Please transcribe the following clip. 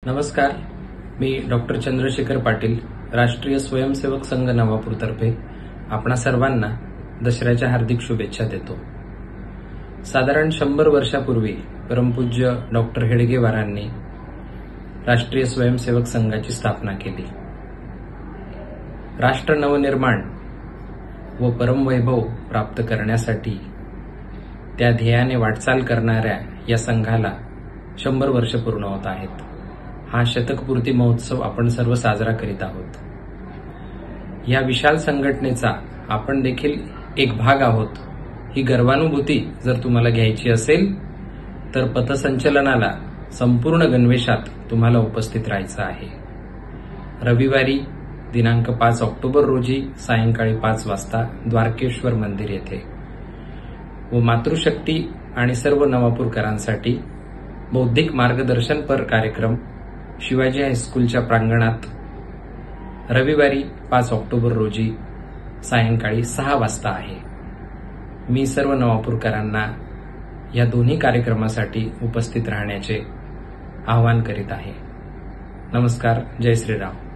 नमस्कार, मी डॉक्टर चंद्रशेखर पाटील, राष्ट्रीय स्वयंसेवक संघ नवापूरतर्फे आपणा सर्वांना दसऱ्याच्या हार्दिक शुभेच्छा देतो। साधारण 100 वर्षापूर्वी परमपूज्य डॉक्टर हेडगेवारांनी राष्ट्रीय स्वयंसेवक संघाची स्थापना केली। राष्ट्र नवनिर्माण व परमवैभव प्राप्त करण्यासाठी त्या ध्येयाने वाटचाल करणाऱ्या या संघाला 100 वर्ष पूर्ण होत आहेत। हा शतकपूर्ती महोत्सव आपण सर्व साजरा करीत आहोत। या विशाल संघटनेचा आपण देखील एक भाग आहोत। ही गर्वानुभूती जर तुम्हाला घ्यायची असेल तर पथसंचलनाला संपूर्ण गणवेशात तुम्हाला उपस्थित राहायचं आहे। रविवारी दिनांक 5 ऑक्टोबर रोजी सायंकाळी 5 वाजता द्वारकेश्वर मंदिर येथे व मातृशक्ती आणि सर्व नवापूरकरांसाठी बौद्धिक मार्गदर्शनपर कार्यक्रम शिवाजी हायस्कूलच्या प्रांगणात रविवारी 5 ऑक्टोबर रोजी सायंकाळी 6 वाजता आहे। मी सर्व नवापूरकरांना या दोन्ही कार्यक्रमासाठी उपस्थित राहण्याचे आवाहन करीत आहे। नमस्कार, जय श्रीराम।